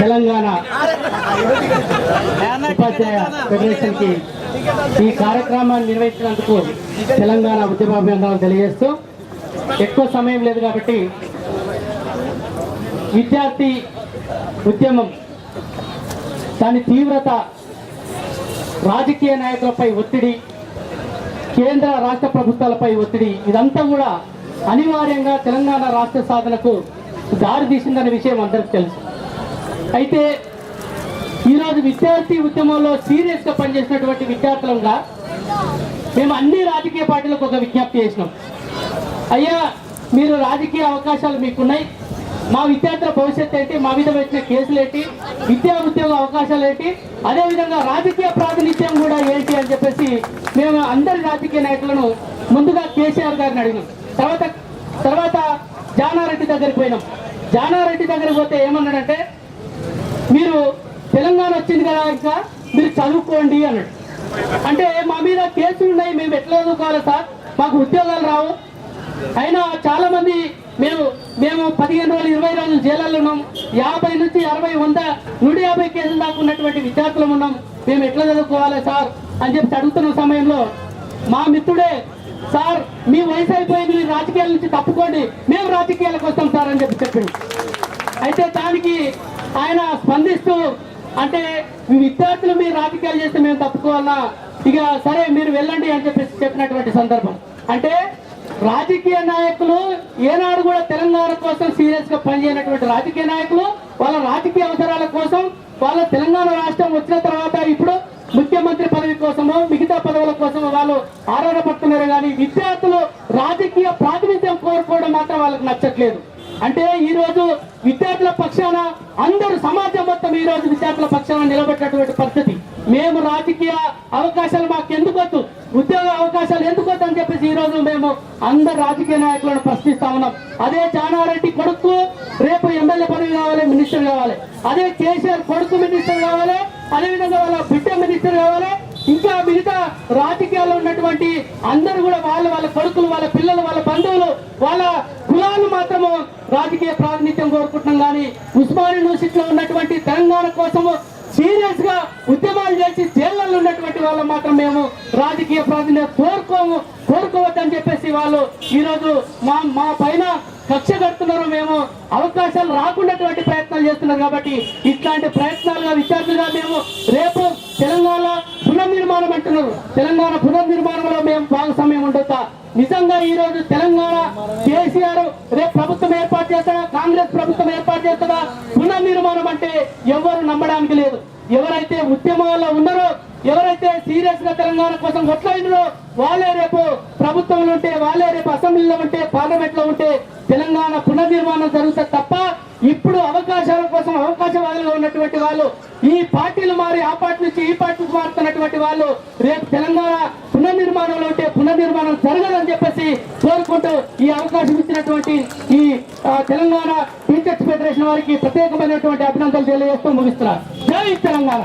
తెలంగాణ ఉపాధ్యాయ federation కి ఈ కార్యక్రమాన్ని నిర్వహించినందుకు తెలంగాణ ఉద్యమాభినందనలు తెలియజేస్తూ, ఎక్కువ సమయం లేదు కాబట్టి విద్యార్థి ఉద్యమం దాని తీవ్రత, రాజకీయ నాయకులపై ఒత్తిడి, కేంద్ర రాష్ట్ర ప్రభుత్వాలపై ఒత్తిడి, ఇదంతా కూడా అనివార్యంగా తెలంగాణ రాష్ట్ర సాధనకు దారి తీసిందనే విషయం అందరికీ తెలుసు. అయితే ఈరోజు విద్యార్థి ఉద్యమంలో సీరియస్గా పనిచేసినటువంటి విద్యార్థులంగా మేము అన్ని రాజకీయ పార్టీలకు ఒక విజ్ఞప్తి చేసినాం. అయ్యా, మీరు రాజకీయ అవకాశాలు మీకున్నాయి, మా విద్యార్థుల భవిష్యత్తు ఏంటి, మా మీద పెట్టిన కేసులు ఏంటి, విద్యా ఉద్యోగ అవకాశాలు ఏంటి, అదేవిధంగా రాజకీయ ప్రాతినిధ్యం కూడా ఏంటి అని చెప్పేసి మేము అందరి రాజకీయ నాయకులను ముందుగా కేసీఆర్ గారిని అడిగినాం. తర్వాత జానారెడ్డి దగ్గరికి పోయినాం. జానారెడ్డి దగ్గరికి పోతే ఏమన్నాడంటే, మీరు తెలంగాణ వచ్చింది కదా, ఇంకా మీరు చదువుకోండి అన్నాడు. అంటే మా మీద కేసులు ఉన్నాయి, మేము ఎట్లా చదువుకోవాలి సార్, మాకు ఉద్యోగాలు రావు, అయినా చాలా మంది మేము 15 రోజులు 20 రోజులు జైల్లో ఉన్నాం, 50 నుంచి 60 100 150 కేసులు దాకా ఉన్నటువంటి విద్యార్థులు ఉన్నాం, మేము ఎట్లా చదువుకోవాలి సార్ అని చెప్పి అడుగుతున్న సమయంలో మా మిత్రుడే, సార్ మీ వయసు అయిపోయింది, మీరు రాజకీయాల నుంచి తప్పుకోండి, మేము రాజకీయాలకు వస్తాం సార్ అని చెప్పి చెప్పింది. అయితే దానికి ఆయన స్పందిస్తూ, అంటే మీ విద్యార్థులు మీరు రాజకీయాలు చేస్తే మేము తప్పుకోవాలా, ఇక సరే మీరు వెళ్ళండి అని చెప్పేసి చెప్పినటువంటి సందర్భం. అంటే రాజకీయ నాయకులు ఏనాడు కూడా తెలంగాణ కోసం సీరియస్ గా పనిచేయనటువంటి రాజకీయ నాయకులు వాళ్ళ రాజకీయ అవసరాల కోసం, వాళ్ళ తెలంగాణ రాష్ట్రం వచ్చిన తర్వాత ఇప్పుడు ముఖ్యమంత్రి పదవి కోసమో మిగతా పదవుల కోసమో వాళ్ళు ఆరాటపడుతున్నారు. కానీ విద్యార్థులు రాజకీయ ప్రాతినిధ్యం కోరుకోవడం మాత్రం వాళ్ళకి నచ్చట్లేదు. అంటే ఈ రోజు విద్యార్థుల పక్షాన అందరూ, సమాజం మొత్తం ఈ రోజు విద్యార్థుల పక్షాన నిలబెట్టినటువంటి పరిస్థితి. మేము రాజకీయ అవకాశాలు మాకు ఎందుకు వద్దు, ఉద్యోగ అవకాశాలు ఎందుకు వద్దు అని చెప్పేసి ఈ రోజు మేము అందరు రాజకీయ నాయకులను ప్రశ్నిస్తా ఉన్నాం. అదే జానారెడ్డి కొడుకు రేపు ఎమ్మెల్యే పదవి కావాలి, మినిస్టర్ కావాలి, అదే కేసీఆర్ కొడుకు మినిస్టర్ కావాలి, అదేవిధంగా వాళ్ళ బిడ్డ మినిస్టర్ కావాలి, ఇంకా మిగతా రాజకీయాల్లో ఉన్నటువంటి అందరూ కూడా వాళ్ళ కొడుకులు, వాళ్ళ పిల్లలు, వాళ్ళ బంధువులు, వాళ్ళ కులాలు మాత్రము రాజకీయ ప్రాతినిధ్యం కోరుకుంటున్నాం. కానీ ఉస్మానియా యూనివర్సిటీలో ఉన్నటువంటి తెలంగాణ కోసము సీరియస్ గా ఉద్యమాలు చేసి జైళ్ళలో ఉన్నటువంటి వాళ్ళు మాత్రం మేము రాజకీయ ప్రాతినిధ్యం కోరుకోవద్దని చెప్పేసి వాళ్ళు ఈరోజు మా పైన కక్ష కడుతున్నారు. మేము అవకాశాలు రాకున్నటువంటి ప్రయత్నాలు చేస్తున్నారు. కాబట్టి ఇట్లాంటి ప్రయత్నాలుగా విద్యార్థులుగా మేము రేపు తెలంగాణ పునర్నిర్మాణం అంటున్నారు, తెలంగాణ పునర్నిర్మాణంలో మేము భాగస్వామ్యం ఉండొద్దా? నిజంగా ఈ రోజు తెలంగాణ కేసీఆర్ రేపు ప్రభుత్వం ఏర్పాటు చేస్తాడా, కాంగ్రెస్ ప్రభుత్వం ఏర్పాటు చేస్తుందా? పునర్నిర్మాణం అంటే ఎవరు నమ్మడానికి లేదు. ఎవరైతే ఉద్యమాల్లో ఉన్నారో, ఎవరైతే సీరియస్ గా తెలంగాణ కోసం కొట్లాడినారో వాళ్ళే రేపు ప్రభుత్వంలో ఉంటే, వాళ్ళే రేపు అసెంబ్లీలో ఉంటే, పార్లమెంట్ లో ఉంటే తెలంగాణ పునర్నిర్మాణం జరుగుతుంది తప్ప ఇప్పుడు అవకాశాల కోసం అవకాశవాదులుగా ఉన్నటువంటి వాళ్ళు, ఈ పార్టీలు మారి ఆ పార్టీ నుంచి ఈ పార్టీకి మారుతున్నటువంటి వాళ్ళు రేపు తెలంగాణ పునర్నిర్మాణంలో ఉంటే పునర్నిర్మాణం జరగదని చెప్పేసి కోరుకుంటూ ఈ అవకాశం ఇచ్చినటువంటి ఈ తెలంగాణ టీచర్స్ ఫెడరేషన్ వారికి ప్రత్యేకమైనటువంటి అభినందనలు తెలియజేస్తూ ముగిస్తున్నారు. జై తెలంగాణ.